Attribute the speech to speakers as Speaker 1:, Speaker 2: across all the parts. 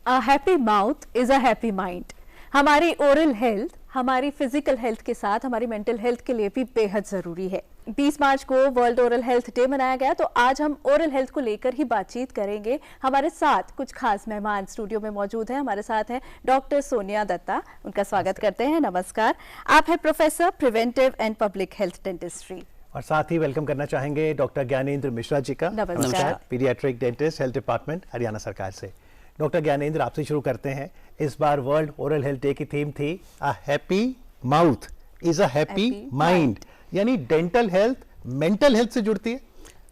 Speaker 1: A happy mouth is a happy mind. हमारी oral health हमारी physical health के साथ हमारी मेंटल हेल्थ के लिए भी बेहद ज़रूरी है। 20 मार्च को वर्ल्ड ओरल हेल्थ डे मनाया गया, तो आज हम ओरल हेल्थ को लेकर ही बातचीत करेंगे। हमारे साथ कुछ खास मेहमान स्टूडियो में मौजूद हैं। हमारे साथ हैं डॉक्टर सोनिया दत्ता, उनका स्वागत करते हैं। नमस्कार। आप हैं professor preventive and public health dentistry.
Speaker 2: और साथ ही वेलकम करना चाहेंगे डॉक्टर ज्ञानेंद्र मिश्रा जी का।
Speaker 1: नमस्कार।
Speaker 2: Paediatric dentist, health department, Haryana सरकार से। डॉक्टर ज्ञानेंद्र, आपसे शुरू करते हैं। इस बार वर्ल्ड ओरल हेल्थ डे की थीम थी a happy mouth is a happy mind, यानी डेंटल हेल्थ मेंटल हेल्थ से जुड़ती है।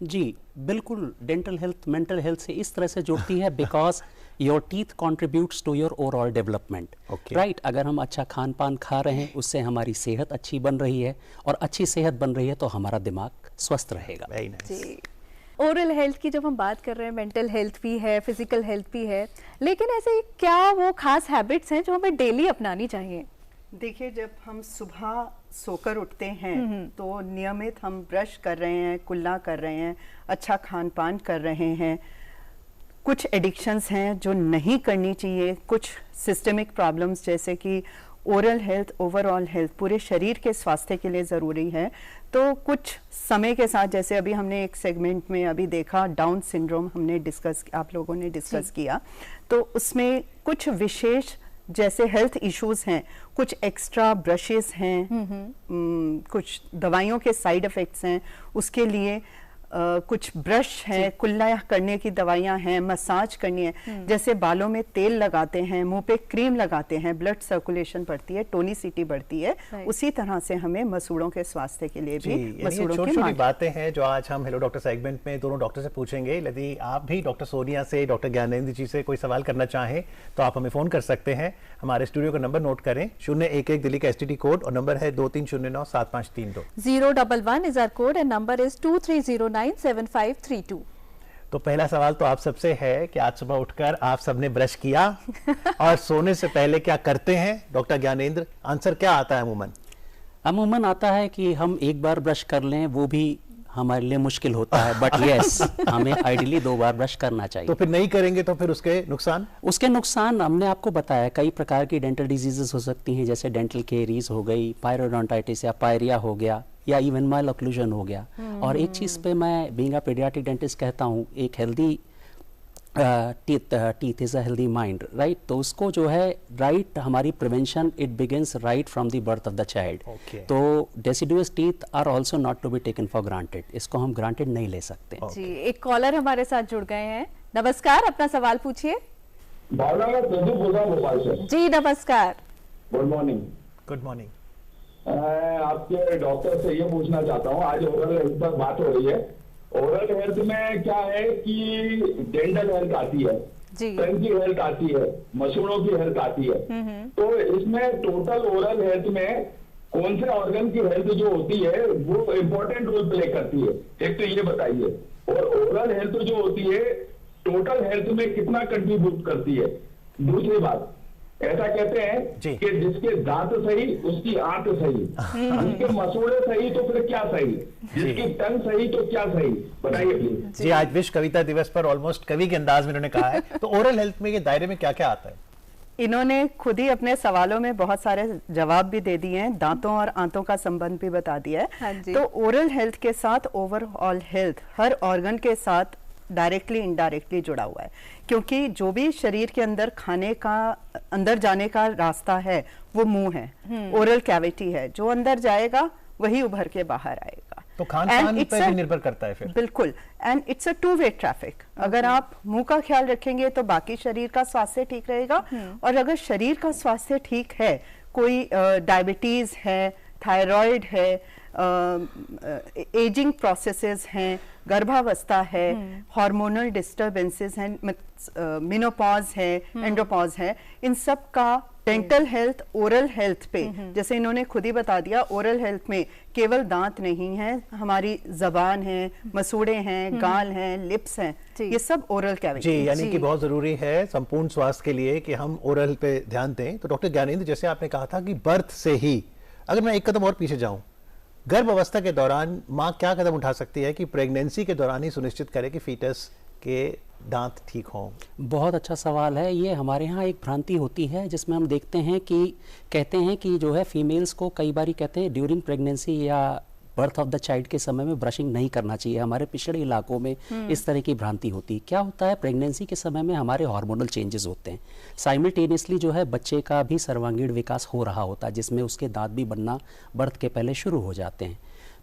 Speaker 3: जी बिल्कुल, डेंटल हेल्थ मेंटल हेल्थ से इस तरह से जुड़ती है because your teeth contributes to your overall development. Right, अगर हम अच्छा खान पान खा रहे हैं उससे हमारी सेहत अच्छी बन रही है, और अच्छी सेहत बन रही है तो हमारा दिमाग स्वस्थ रहेगा।
Speaker 2: Very nice.
Speaker 1: ओरल हेल्थ की जब हम बात कर रहे हैं, मेंटल हेल्थ भी है, फिजिकल हेल्थ भी है, लेकिन ऐसे क्या वो खास हैबिट्स हैं जो हमें डेली अपनानी चाहिए?
Speaker 4: देखिए, जब हम सुबह सोकर उठते हैं तो नियमित हम ब्रश कर रहे हैं, कुल्ला कर रहे हैं, अच्छा खान पान कर रहे हैं। कुछ एडिक्शंस हैं जो नहीं करनी चाहिए, कुछ सिस्टमिक प्रॉब्लम्स जैसे कि ओरल हेल्थ, ओवरऑल हेल्थ पूरे शरीर के स्वास्थ्य के लिए ज़रूरी है। तो कुछ समय के साथ, जैसे अभी हमने एक सेगमेंट में अभी देखा डाउन सिंड्रोम, हमने डिस्कस, आप लोगों ने डिस्कस किया, तो उसमें कुछ विशेष जैसे हेल्थ इश्यूज हैं, कुछ एक्स्ट्रा ब्रशेस हैं, कुछ दवाइयों के साइड इफ़ेक्ट्स हैं, उसके लिए कुछ ब्रश है, कुल्ला करने की दवाइयाँ हैं, मसाज करनी है, जैसे बालों में तेल लगाते हैं, मुंह पे क्रीम लगाते हैं, ब्लड सर्कुलेशन बढ़ती है, टोनिसिटी बढ़ती है। उसी तरह से हमें मसूड़ों के स्वास्थ्य के लिए भी मसूड़ों की
Speaker 2: छोटी बातें हैं जो आज हम हेलो डॉक्टर सेगमेंट में दोनों डॉक्टर से पूछेंगे। यदि आप भी डॉक्टर सोनिया से, डॉक्टर ज्ञानेंद्र जी से कोई सवाल करना चाहें तो आप हमें फोन कर सकते हैं। हमारे स्टूडियो का नंबर नोट करें, 011 दिल्ली का STD कोड, और नंबर है 23097532।
Speaker 1: 011 is our code and number is 23097532।
Speaker 2: तो पहला सवाल तो आप सबसे है कि आज सुबह उठकर आप सबने ब्रश किया और सोने से पहले क्या करते हैं? डॉक्टर ज्ञानेंद्र, आंसर क्या आता है अमूमन?
Speaker 3: अमूमन आता है कि हम एक बार ब्रश कर लें, वो भी हमारे लिए मुश्किल होता है, बट यस हमें आइडियली 2 बार ब्रश करना चाहिए।
Speaker 2: तो फिर नहीं करेंगे तो फिर उसके नुकसान?
Speaker 3: उसके नुकसान हमने आपको बताया, कई प्रकार की डेंटल डिजीजेस हो सकती हैं, जैसे डेंटल केरीज हो गई, पायरोडोंटाइटिस या पायरिया हो गया, या इवन माइल्ड ऑक्लूजन हो गया। और एक चीज़ पे मैं बीइंग अ पीडियाट्रिक डेंटिस्ट कहता हूँ, एक healthy teeth is a healthy mind, right. तो उसको जो है राइट, हमारी prevention it begins right from the birth of the child. तो deciduous teeth are also not to be taken for granted, इसको हम ग्रांटेड नहीं ले सकते।
Speaker 1: जी, एक कॉलर हमारे साथ जुड़ गए हैं। नमस्कार, अपना सवाल पूछिए। जी नमस्कार।
Speaker 5: Good morning.
Speaker 2: Good morning.
Speaker 5: आपके डॉक्टर से ये पूछना चाहता हूँ, आज ओरल हेल्थ पर बात हो रही है। ओरल हेल्थ में क्या है कि डेंटल हेल्थ आती है, टंग की हेल्थ आती है, मसूड़ों की हेल्थ आती है। तो इसमें टोटल ओरल हेल्थ में कौन से ऑर्गन की हेल्थ जो होती है वो इम्पोर्टेंट रोल प्ले करती है, एक तो ये बताइए। और ओरल हेल्थ जो होती है टोटल हेल्थ में कितना कंट्रीब्यूट करती है? दूसरी बात, ऐसा कहते हैं कि जिसके दांत सही उसकी आंत सही, जिसके मसूड़े सही तो फिर क्या सही, जिसकी टंग सही तो क्या सही, बताइए प्लीज।
Speaker 2: जी, आज विश्व कविता दिवस पर ऑलमोस्ट कवि के अंदाज में इन्होंने कहा है। तो ओरल हेल्थ में ये दायरे में क्या क्या आता है?
Speaker 4: इन्होंने खुद ही अपने सवालों में बहुत सारे जवाब भी दे दिए हैं, दांतों और आंतों का संबंध भी बता दिया है। तो ओरल हेल्थ के साथ ओवरऑल हेल्थ हर ऑर्गन के साथ डायरेक्टली इनडायरेक्टली जुड़ा हुआ है, क्योंकि जो भी शरीर के अंदर खाने का अंदर जाने का रास्ता है वो मुंह है, ओरल कैविटी है, जो अंदर जाएगा वही उभर के बाहर आएगा।
Speaker 2: तो खान-पान पे भी निर्भर करता है फिर?
Speaker 4: बिल्कुल, and it's a 2 way traffic. अगर आप मुंह का ख्याल रखेंगे तो बाकी शरीर का स्वास्थ्य ठीक रहेगा, और अगर शरीर का स्वास्थ्य ठीक है, कोई डायबिटीज है, थायराइड है, एजिंग प्रोसेसेस हैं, गर्भावस्था है, हार्मोनल डिस्टर्बेंसेस हैं, मेनोपॉज है, एंड्रोपॉज है, इन सब का डेंटल हेल्थ, ओरल हेल्थ पे, जैसे इन्होंने खुद ही बता दिया, ओरल हेल्थ में केवल दांत नहीं है, हमारी जबान है, मसूड़े हैं, गाल हैं, लिप्स हैं, ये सब ओरल कैविटी।
Speaker 2: जी, यानी कि बहुत जरूरी है संपूर्ण स्वास्थ्य के लिए कि हम ओरल पे ध्यान दें। तो डॉक्टर ज्ञानेंद्र, जैसे आपने कहा था कि बर्थ से ही, अगर मैं एक कदम और पीछे जाऊं गर्भ अवस्था के दौरान माँ क्या कदम उठा सकती है कि प्रेगनेंसी के दौरान ही सुनिश्चित करे कि फीटस के दांत ठीक हों?
Speaker 3: बहुत अच्छा सवाल है। ये हमारे यहाँ एक भ्रांति होती है जिसमें हम देखते हैं कि कहते हैं कि जो है फीमेल्स को कई बार कहते हैं ड्यूरिंग प्रेगनेंसी या बर्थ ऑफ द चाइल्ड के समय में ब्रशिंग नहीं करना चाहिए। हमारे पिछड़े इलाकों में इस तरह की भ्रांति होती है। क्या होता है, प्रेगनेंसी के समय में हमारे हार्मोनल चेंजेस होते हैं, साइमल्टेनियसली जो है बच्चे का भी सर्वांगीण विकास हो रहा होता है, जिसमें उसके दांत भी बनना बर्थ के पहले शुरू हो जाते हैं।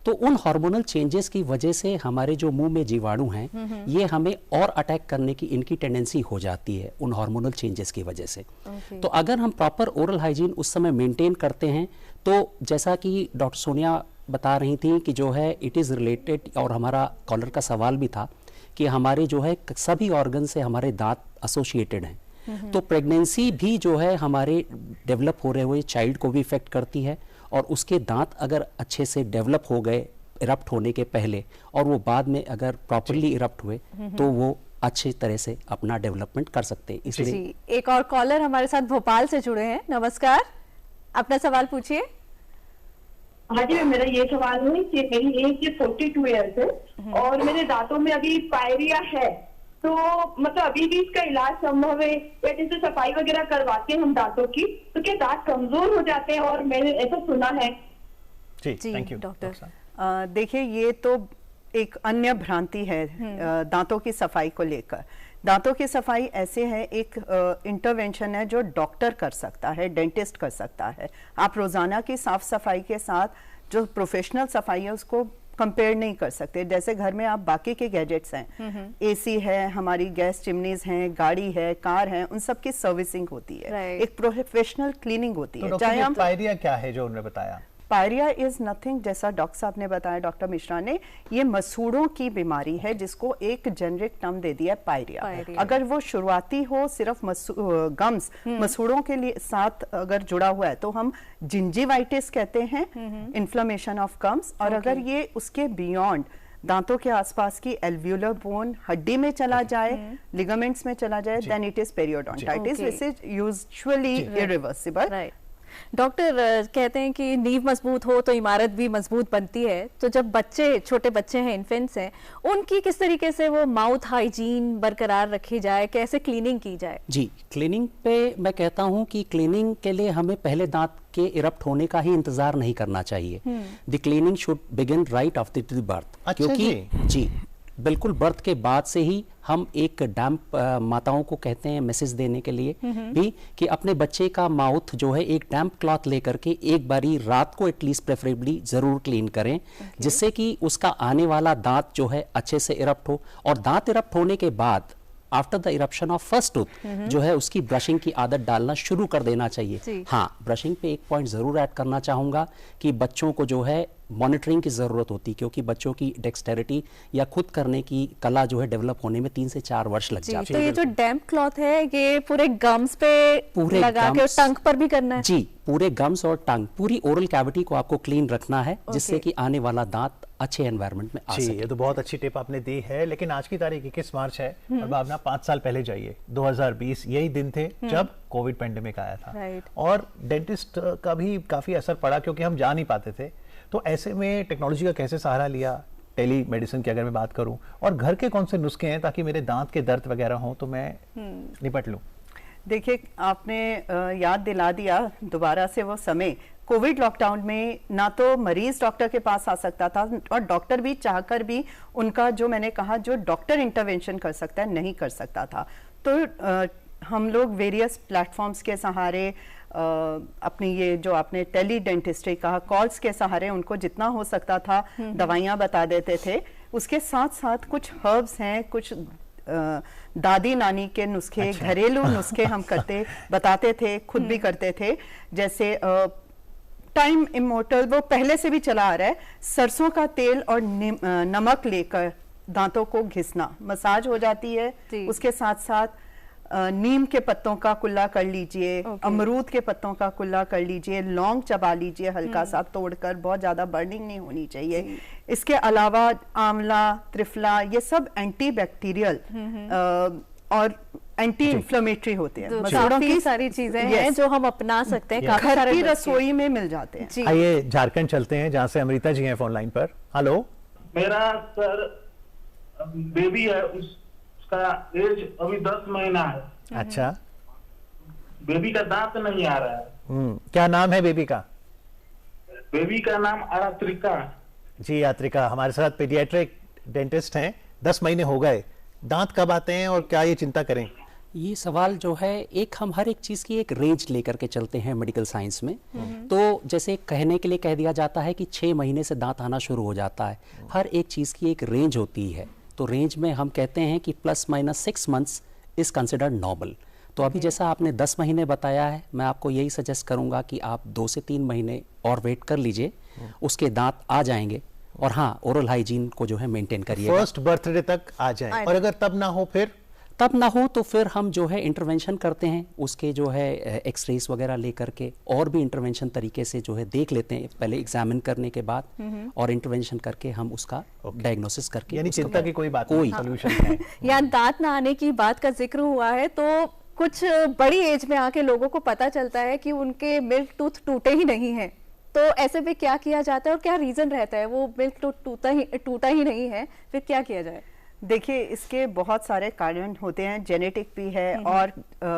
Speaker 3: तो उन हार्मोनल चेंजेस की वजह से हमारे जो मुंह में जीवाणु हैं ये हमें और अटैक करने की इनकी टेंडेंसी हो जाती है उन हार्मोनल चेंजेस की वजह से। तो अगर हम प्रॉपर ओरल हाइजीन उस समय मेंटेन करते हैं तो जैसा कि डॉक्टर सोनिया बता रही थी कि जो है इट इज़ रिलेटेड, और हमारा कॉलर का सवाल भी था कि हमारे जो है सभी ऑर्गन से हमारे दांत एसोसिएटेड हैं। तो प्रेगनेंसी भी जो है हमारे डेवलप हो रहे हुए चाइल्ड को भी इफेक्ट करती है, और उसके दांत अगर अच्छे से डेवलप हो गए इरप्ट होने के पहले और वो बाद में अगर प्रॉपरली इरप्ट हुए तो वो अच्छी तरह से अपना डेवलपमेंट कर सकते हैं। इसलिए
Speaker 1: एक और कॉलर हमारे साथ भोपाल से जुड़े हैं। नमस्कार, अपना सवाल पूछिए।
Speaker 6: हाँ जी, मेरा ये सवाल है कि मेरी एज 42 ईयर्स है और मेरे दांतों में अभी पायरिया है, तो मतलब अभी भी इसका इलाज संभव है या जैसे सफाई वगैरह करवाते हैं हम दांतों की तो क्या दांत कमजोर हो जाते हैं? और मैंने ऐसा सुना है।
Speaker 2: जी, थैंक यू
Speaker 4: डॉक्टर। देखिए, ये तो एक अन्य भ्रांति है दांतों की सफाई को लेकर। दांतों की सफाई ऐसे है, एक इंटरवेंशन है जो डॉक्टर कर सकता है, डेंटिस्ट कर सकता है। आप रोजाना की साफ सफाई के साथ जो प्रोफेशनल सफाई है उसको कंपेयर नहीं कर सकते। जैसे घर में आप बाकी के गैजेट्स हैं, एसी है, हमारी गैस चिमनीज हैं, गाड़ी है, कार है, उन सब की सर्विसिंग होती है, एक प्रोफेशनल क्लीनिंग होती है।
Speaker 2: चाहे हम पायरिया क्या है जो उन्होंने बताया?
Speaker 4: पायरिया इज नथिंग, जैसा डॉक्टर साहब ने बताया, डॉक्टर मिश्रा ने, ये मसूड़ों की बीमारी है जिसको एक जेनरिक टर्म दे दिया है पायरिया। अगर वो शुरुआती हो सिर्फ गम्स मसूड़ों के लिए साथ अगर जुड़ा हुआ है तो हम जिंजीवाइटिस कहते हैं, इन्फ्लेमेशन ऑफ गम्स। और अगर ये उसके बियॉन्ड दांतों के आसपास की एल्व्यूलर बोन हड्डी में चला जाए, लिगामेंट्स में चला जाए, then it is periodontitis, which is usually irreversible.
Speaker 1: Doctor कहते हैं कि नींव मजबूत हो तो इमारत भी मजबूत बनती है। तो जब बच्चे, छोटे बच्चे हैं, इन्फेंट्स हैं, उनकी किस तरीके से वो माउथ हाइजीन बरकरार रखी जाए, कैसे क्लीनिंग की जाए? जी,
Speaker 3: क्लीनिंग पे मैं कहता हूं कि क्लीनिंग के लिए हमें पहले दांत के इरप्ट होने का ही इंतजार नहीं करना चाहिए। The cleaning should begin right after the birth. क्योंकि जी बिल्कुल बर्थ के बाद से ही हम एक डैम्प माताओं को कहते हैं मैसेज देने के लिए भी कि अपने बच्चे का माउथ जो है एक डैम्प क्लॉथ लेकर के एक बारी रात को एटलीस्ट प्रेफरेबली जरूर क्लीन करें, जिससे कि उसका आने वाला दांत जो है अच्छे से इरप्ट हो। और दांत इरप्ट होने के बाद after the eruption of first tooth जो है उसकी ब्रशिंग की आदत डालना शुरू कर देना चाहिए। हाँ, ब्रशिंग पे एक पॉइंट जरूर ऐड करना चाहूंगा कि बच्चों को जो है मॉनिटरिंग की जरूरत होती है, क्योंकि बच्चों की डेक्सटेरिटी या खुद करने की कला जो है डेवलप होने में 3 से 4 वर्ष लग जाते हैं।
Speaker 1: तो ये जो डैम्प क्लॉथ है ये पूरे गम्स पे पूरे लगा के टंग पर भी करना है? जी,
Speaker 3: पूरे गम्स और टंग, पूरी ओरल कैविटी को आपको क्लीन रखना है, जिससे कि आने वाला दांत अच्छे एनवायरनमेंट में आ सके।
Speaker 2: ये तो बहुत अच्छी टिप आपने दी है। लेकिन आज की तारीख 21 मार्च है और भावना 5 साल पहले जाइए, 2020 यही दिन थे जब कोविड पेंडेमिक आया था और डेंटिस्ट का भी काफी असर पड़ा क्योंकि हम जा नहीं पाते थे। तो ऐसे में टेक्नोलॉजी का कैसे सहारा लिया? टेली मेडिसिन की अगर मैं बात करूं, और घर के कौन से नुस्खे हैं ताकि मेरे दांत के दर्द वगैरह हो तो मैं निपट लूं?
Speaker 4: देखिए, आपने याद दिला दिया दोबारा से वो समय। कोविड लॉकडाउन में ना तो मरीज डॉक्टर के पास आ सकता था और डॉक्टर भी चाहकर भी उनका जो मैंने कहा जो डॉक्टर इंटरवेंशन कर सकता है नहीं कर सकता था। तो हम लोग वेरियस प्लेटफॉर्म्स के सहारे अपनी ये जो आपने टेली डेंटिस्ट्री कहा, कॉल्स के सहारे उनको जितना हो सकता था दवाइयाँ बता देते थे। उसके साथ साथ कुछ हर्ब्स हैं, कुछ दादी नानी के नुस्खे, घरेलू नुस्खे हम बताते थे, खुद भी करते थे। जैसे टाइम इमोर्टल वो पहले से भी चला आ रहा है, सरसों का तेल और नमक लेकर दांतों को घिसना, मसाज हो जाती है। उसके साथ साथ नीम के पत्तों का कुल्ला कर लीजिए, अमरूद के पत्तों का कुल्ला कर लीजिए, लौंग चबा लीजिए हल्का सा तोड़कर, बहुत ज्यादा बर्निंग नहीं होनी चाहिए। इसके अलावा आंवला, त्रिफला, ये सब एंटी बैक्टीरियल और एंटी इन्फ्लेमेटरी होते हैं।
Speaker 1: काफी सारी चीजें हैं जो हम अपना सकते हैं, काफी
Speaker 4: घर की रसोई में मिल जाते हैं।
Speaker 2: आइए झारखंड चलते हैं, जहाँ से अमृता जी हैं फोन लाइन पर। हेलो।
Speaker 7: मेरा सर बेबी है, उसका एज अभी 10 महीना है।
Speaker 2: अच्छा।
Speaker 7: बेबी का दांत नहीं आ रहा है।
Speaker 2: क्या नाम है बेबी का?
Speaker 7: बेबी का नाम आरात्रिका।
Speaker 2: जी यात्रिका, हमारे साथ पीडियाट्रिक डेंटिस्ट हैं। 10 महीने हो गए, दांत कब आते हैं और क्या ये चिंता करें?
Speaker 3: ये सवाल जो है, एक हम हर एक चीज़ की एक रेंज लेकर के चलते हैं मेडिकल साइंस में। तो जैसे कहने के लिए कह दिया जाता है कि 6 महीने से दांत आना शुरू हो जाता है। हर एक चीज़ की एक रेंज होती है, तो रेंज में हम कहते हैं कि ±6 मंथ्स इज़ कंसिडर्ड नॉर्मल। तो अभी जैसा आपने 10 महीने बताया है, मैं आपको यही सजेस्ट करूंगा कि आप 2 से 3 महीने और वेट कर लीजिए, उसके दांत आ जाएंगे। और हाँ, ओरल हाइजीन को जो है मेंटेन करिए।
Speaker 2: फर्स्ट बर्थडे तक आ जाए, और अगर तब ना हो फिर?
Speaker 3: तब ना हो तो फिर हम जो है इंटरवेंशन करते हैं, उसके जो है एक्सरेज वगैरह लेकर के और भी इंटरवेंशन तरीके से जो है देख लेते हैं, पहले एग्जामिन करने के बाद, और इंटरवेंशन करके हम उसका डायग्नोसिस करके।
Speaker 2: यानी चिंता की कोई बात नहीं, सॉल्यूशन है।
Speaker 1: या दांत ना आने की बात का जिक्र हुआ है, तो कुछ बड़ी एज में आके लोगों को पता चलता है कि उनके मिल्क टूथ टूटे ही नहीं है, तो ऐसे में क्या किया जाता है और क्या रीजन रहता है? वो मिल्क टूथ टूटा ही नहीं है, फिर क्या किया जाए?
Speaker 4: देखिए, इसके बहुत सारे कारण होते हैं, जेनेटिक भी है और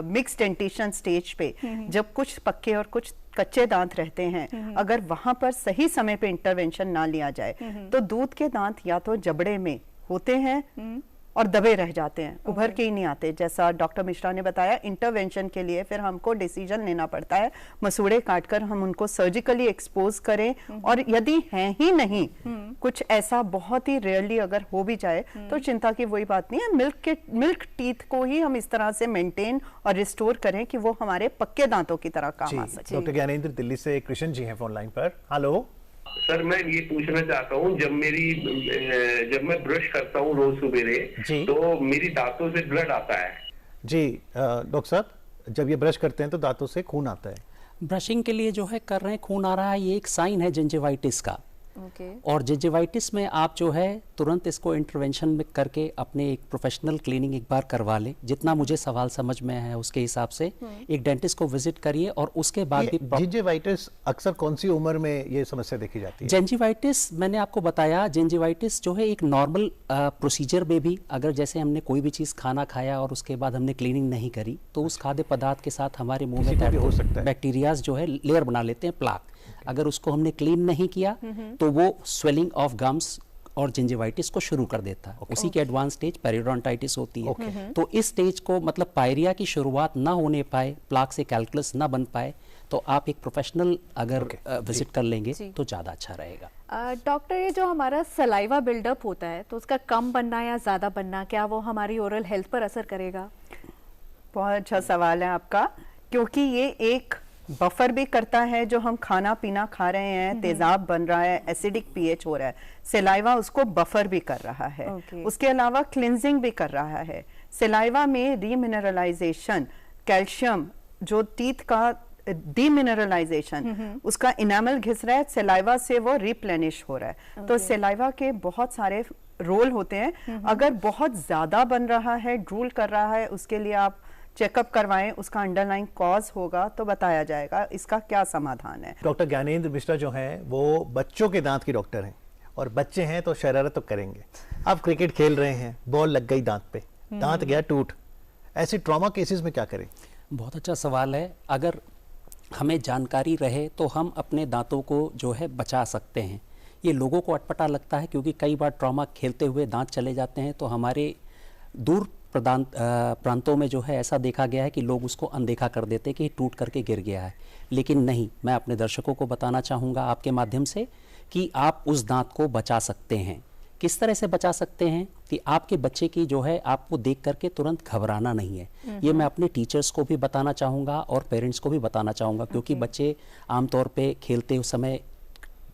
Speaker 4: मिक्स डेंटिशन स्टेज पे जब कुछ पक्के और कुछ कच्चे दांत रहते हैं, अगर वहां पर सही समय पे इंटरवेंशन ना लिया जाए तो दूध के दांत या तो जबड़े में होते हैं और दबे रह जाते हैं, उभर के ही नहीं आते। जैसा डॉक्टर मिश्रा ने बताया, इंटरवेंशन के लिए फिर हमको डिसीजन लेना पड़ता है, मसूड़े काटकर हम उनको सर्जिकली एक्सपोज करें, और यदि हैं ही नहीं, कुछ ऐसा बहुत ही रेयरली अगर हो भी जाए तो चिंता की वही बात नहीं है। मिल्क टीथ को ही हम इस तरह से मेंटेन और रिस्टोर करें कि वो हमारे पक्के दांतों की तरह काम आ सके।
Speaker 2: डॉक्टर ज्ञानेंद्र दिल्ली से कृष्ण जी हैं फोन लाइन पर। हेलो
Speaker 5: सर, मैं ये पूछना चाहता हूँ, जब मैं ब्रश करता हूँ रोज सवेरे, तो मेरी दांतों से ब्लड आता है। जी
Speaker 2: डॉक्टर साहब, जब ये ब्रश करते हैं तो दांतों से खून आता है।
Speaker 3: ब्रशिंग के लिए जो है कर रहे हैं, खून आ रहा है, ये एक साइन है जिंजिवाइटिस का। और जिंजिवाइटिस में आप जो है तुरंत इसको इंटरवेंशन में करके अपने एक प्रोफेशनल क्लीनिंग एक बार करवा लें। जितना मुझे सवाल समझ में है उसके हिसाब से एक डेंटिस्ट को विजिट करिए, और उसके बाद भी।
Speaker 2: जिंजिवाइटिस अक्सर कौन सी उम्र में ये समस्या देखी जाती है?
Speaker 3: जिंजिवाइटिस मैंने आपको बताया, जिंजिवाइटिस जो है एक नॉर्मल प्रोसीजर में भी, अगर जैसे हमने कोई भी चीज़ खाना खाया और उसके बाद हमने क्लीनिंग नहीं करी, तो उस खाद्य पदार्थ के साथ हमारे मुंह में
Speaker 2: हो सकता है
Speaker 3: बैक्टीरियाज जो है लेयर बना लेते हैं, प्लाक। अगर उसको हमने क्लीन नहीं किया तो वो स्वेलिंग ऑफ गम्स और जिंजिवाइटिस को शुरू कर देता है। उसी के एडवांस स्टेज पेरिडोंटाइटिस होती है। तो इस स्टेज को मतलब पायरिया की शुरुआत ना होने पाए, प्लाक से कैलकुलस ना बन पाए, तो आप एक प्रोफेशनल अगर विजिट कर लेंगे तो ज़्यादा अच्छा रहेगा।
Speaker 1: डॉक्टर, ये जो हमारा सलाइवा बिल्डअप होता है, तो उसका कम बनना या ज़्यादा बनना, क्या वो हमारी ओरल हेल्थ पर असर करेगा?
Speaker 4: बहुत अच्छा सवाल है आपका, क्योंकि ये एक बफर भी करता है। जो हम खाना पीना खा रहे हैं, तेजाब बन रहा है, एसिडिक पीएच हो रहा है, सलाइवा उसको बफर भी कर रहा है। उसके अलावा क्लिनजिंग भी कर रहा है। सलाइवा में रीमिनरलाइजेशन, कैल्शियम, जो टीथ का डीमिनरलाइजेशन, उसका इनामल घिस रहा है, सलाइवा से वो रिप्लेनिश हो रहा है। तो सलाइवा के बहुत सारे रोल होते हैं। अगर बहुत ज्यादा बन रहा है, ड्रूल कर रहा है, उसके लिए आप चेकअप करवाएं, उसका अंडरलाइन कॉज होगा तो बताया जाएगा इसका क्या समाधान है।
Speaker 2: डॉक्टर ज्ञानेंद्र मिश्रा जो हैं वो बच्चों के दांत के डॉक्टर हैं, और बच्चे हैं तो शरारत तो करेंगे। आप क्रिकेट खेल रहे हैं, बॉल लग गई दांत पे, दांत गया टूट, ऐसे ट्रॉमा केसेस में क्या करें?
Speaker 3: बहुत अच्छा सवाल है। अगर हमें जानकारी रहे तो हम अपने दांतों को जो है बचा सकते हैं। ये लोगों को अटपटा लगता है, क्योंकि कई बार ट्रॉमा खेलते हुए दांत चले जाते हैं, तो हमारे दूर प्रांतों में जो है ऐसा देखा गया है कि लोग उसको अनदेखा कर देते कि टूट करके गिर गया है। लेकिन नहीं, मैं अपने दर्शकों को बताना चाहूँगा आपके माध्यम से कि आप उस दांत को बचा सकते हैं। किस तरह से बचा सकते हैं कि आपके बच्चे की जो है आपको देख करके तुरंत घबराना नहीं है। ये मैं अपने टीचर्स को भी बताना चाहूँगा और पेरेंट्स को भी बताना चाहूँगा, क्योंकि बच्चे आमतौर पे खेलते उस समय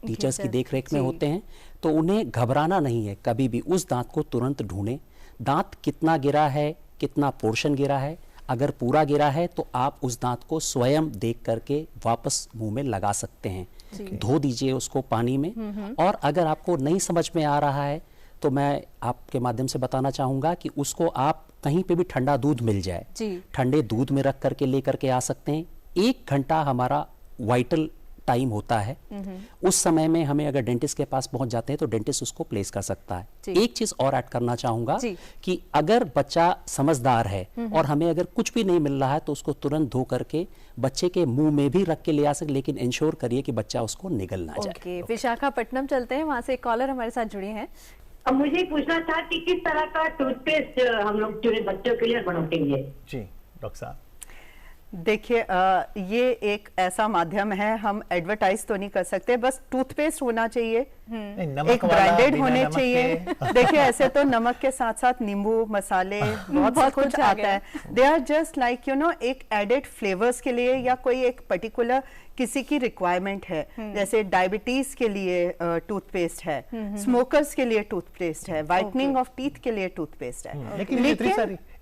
Speaker 3: टीचर्स की देखरेख में होते हैं, तो उन्हें घबराना नहीं है। कभी भी उस दांत को तुरंत ढूंढें। दांत कितना गिरा है, कितना पोर्शन गिरा है, अगर पूरा गिरा है तो आप उस दांत को स्वयं देख करके वापस मुंह में लगा सकते हैं। धो दीजिए उसको पानी में। और अगर आपको नहीं समझ में आ रहा है तो मैं आपके माध्यम से बताना चाहूँगा कि उसको आप कहीं पे भी ठंडा दूध मिल जाए, ठंडे दूध में रख करके लेकर के आ सकते हैं। 1 घंटा हमारा वाइटल टाइम होता है, उस समय में हमें अगर डेंटिस्ट के पास पहुंच जाते हैं तो डेंटिस्ट उसको प्लेस कर सकता है। एक चीज और ऐड करना चाहूंगा कि अगर बच्चा समझदार है और हमें अगर कुछ भी नहीं मिल रहा है तो उसको तुरंत धो करके बच्चे के मुंह में भी रख के ले आ सकते, लेकिन इंश्योर करिए कि बच्चा उसको निगल ना जाए।
Speaker 1: विशाखापट्टनम चलते हैं, वहां से एक कॉलर हमारे साथ जुड़ी हैं।
Speaker 8: अब मुझे पूछना था कि किस तरह का टूथपेस्ट हम लोग जो बच्चों के लिए बनाते हैं। जी
Speaker 2: डॉक्टर साहब,
Speaker 4: देखिए ये एक ऐसा माध्यम है, हम एडवर्टाइज तो नहीं कर सकते, बस टूथपेस्ट होना चाहिए, एक ब्रांडेड होने चाहिए। देखिए ऐसे तो नमक के साथ साथ नींबू, मसाले, बहुत कुछ आता है। दे आर जस्ट लाइक एक एडेड फ्लेवर्स के लिए, या कोई एक पर्टिकुलर किसी की रिक्वायरमेंट है, जैसे डायबिटीज के लिए टूथपेस्ट है, स्मोकर्स के लिए टूथपेस्ट है, वाइटनिंग ऑफ टीथ के लिए टूथपेस्ट है। लेकिन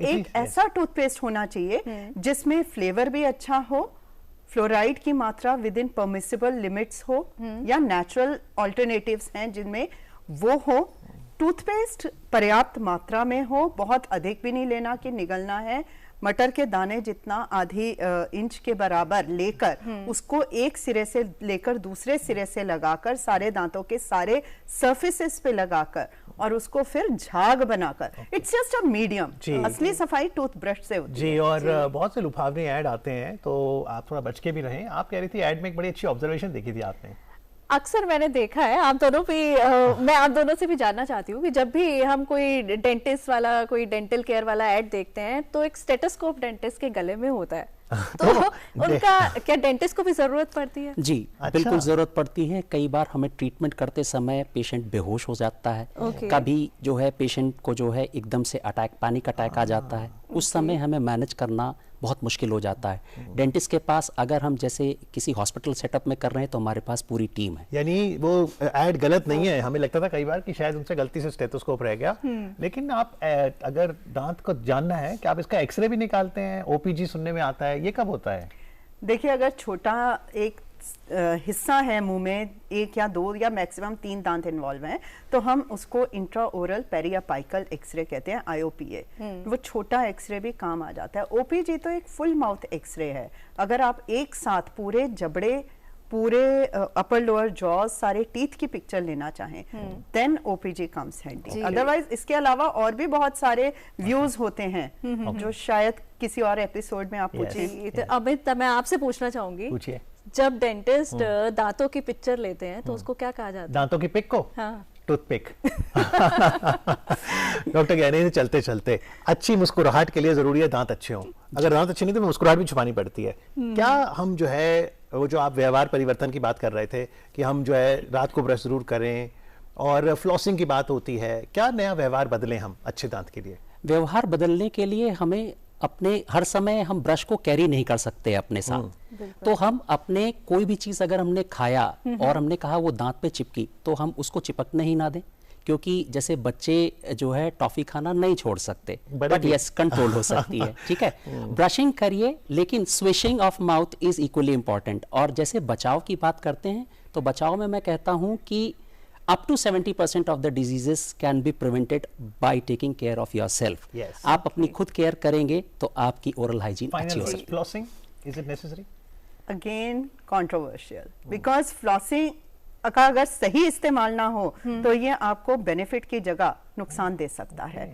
Speaker 4: एक ऐसा टूथपेस्ट होना चाहिए जिसमें फ्लेवर भी अच्छा हो, फ्लोराइड की मात्रा विद इन परमिसिबल लिमिट्स हो, या नेचुरल ऑल्टरनेटिव्स हैं जिनमें वो हो। टूथपेस्ट पर्याप्त मात्रा में हो, बहुत अधिक भी नहीं लेना कि निगलना है। मटर के दाने जितना आधी इंच के बराबर लेकर उसको एक सिरे से लेकर दूसरे सिरे से लगाकर सारे दांतों के सारे सरफेसेस पे लगाकर और उसको फिर झाग बनाकर, इट्स जस्ट अ मीडियम। असली सफाई टूथब्रश से होती
Speaker 2: है। और बहुत से लुभावने ऐड आते हैं तो आप थोड़ा बच के भी रहें। आप कह रही थी ऐड में एक बड़ी अच्छी ऑब्जर्वेशन देखी थी आपने।
Speaker 1: अक्सर मैंने देखा है, आप दोनों भी मैं आप दोनों से भी जानना चाहती हूँ कि जब भी हम कोई डेंटिस्ट वाला, कोई डेंटल केयर वाला ऐड देखते हैं तो एक स्टेथोस्कोप डेंटिस्ट के गले में होता है, तो उनका क्या डेंटिस्ट को भी जरूरत पड़ती है?
Speaker 3: जी बिल्कुल जरूरत पड़ती है। कई बार हमें ट्रीटमेंट करते समय पेशेंट बेहोश हो जाता है, कभी जो है पेशेंट को जो है एकदम से अटैक, पैनिक अटैक आ जाता है, उस समय हमें मैनेज करना बहुत मुश्किल हो जाता है। डेंटिस्ट के पास अगर हम जैसे किसी हॉस्पिटल सेटअप में कर रहे हैं तो हमारे पास पूरी टीम है।
Speaker 2: यानी वो ऐड गलत नहीं है। हमें लगता था कई बार कि शायद उनसे गलती से स्टेथोस्कोप रह गया, लेकिन आप अगर दांत को जानना है कि आप इसका एक्सरे भी निकालते हैं, ओपीजी सुनने में आता है, ये कब होता है?
Speaker 4: देखिए अगर छोटा एक हिस्सा है मुंह में, 1 या 2 या मैक्सिमम 3 दांत इन्वॉल्व हैं, तो हम उसको इंट्राओरल पेरियापाइकल एक्सरे कहते हैं, आईओपीए। वो छोटा एक्सरे भी काम आ जाता है। ओपीजी तो एक फुल माउथ एक्सरे है। अगर आप एक साथ पूरे जबड़े, पूरे अपर लोअर जॉज, सारे टीथ की पिक्चर लेना चाहें, then OPG comes handy. Otherwise इसके अलावा और भी बहुत सारे व्यूज होते हैं जो शायद किसी और एपिसोड में आप पूछें।
Speaker 1: तो अमित, मैं आपसे पूछना चाहूंगी,
Speaker 2: पूछिए।
Speaker 1: जब डेंटिस्ट दांतों की पिक्चर लेते हैं तो उसको क्या कहा जाता है?
Speaker 2: दांतों की पिक को? हाँ। टूथपिक। डॉक्टर कह रहे हैं चलते चलते अच्छी मुस्कुराहट के लिए जरूरी है दांत अच्छे हों। अगर दांत अच्छे नहीं तो मुस्कुराहट भी छुपानी पड़ती है। क्या हम जो है वो जो आप व्यवहार परिवर्तन की बात कर रहे थे कि हम जो है रात को ब्रश जरूर करें, और फ्लॉसिंग की बात होती है, क्या नया व्यवहार बदलें हम अच्छे दांत के लिए?
Speaker 3: व्यवहार बदलने के लिए हमें अपने हर समय हम ब्रश को कैरी नहीं कर सकते अपने साथ, तो हम अपने कोई भी चीज अगर हमने खाया और हमने कहा वो दांत पे चिपकी तो हम उसको चिपकने ही ना दें, क्योंकि जैसे बच्चे जो है टॉफी खाना नहीं छोड़ सकते, बट यस कंट्रोल हो सकती है। ठीक है, ब्रशिंग करिए, लेकिन swishing of mouth is equally important. और जैसे बचाव की बात करते हैं तो बचाव में मैं कहता हूं कि up to 70% of the diseases can be prevented by taking care of yourself.
Speaker 2: Yes.
Speaker 3: आप अपनी खुद केयर करेंगे तो आपकी ओरल हाइजीन अच्छी हो सकती है।
Speaker 2: Flossing, is it necessary?
Speaker 4: Again controversial, because flossing का अगर सही इस्तेमाल ना हो तो ये आपको बेनिफिट की जगह नुकसान दे सकता है।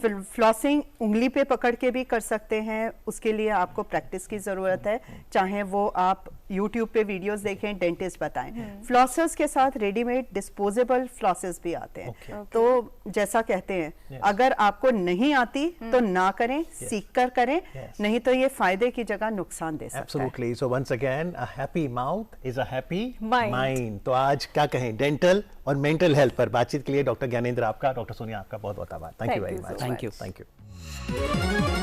Speaker 4: फ्लॉसिंग उंगली पे पकड़ के भी कर सकते हैं, उसके लिए आपको प्रैक्टिस की जरूरत है, चाहे वो आप YouTube पे वीडियोस देखें, डेंटिस्ट बताएं। फ्लॉसर्स के साथ रेडीमेड डिस्पोजेबल फ्लॉसेस भी आते हैं। तो जैसा कहते हैं अगर आपको नहीं आती तो ना करें, सीख कर करें, नहीं तो ये फायदे की जगह नुकसान दे सकता है।
Speaker 2: Absolutely. So once again, a happy mouth is a happy mind. तो आज क्या कहें, डेंटल और मेंटल हेल्थ पर बातचीत के लिए डॉक्टर ज्ञानेंद्र आपका, डॉक्टर सोनिया आपका बहुत बहुत आभार। Thank you very much.
Speaker 3: Thank you.
Speaker 2: Thank you.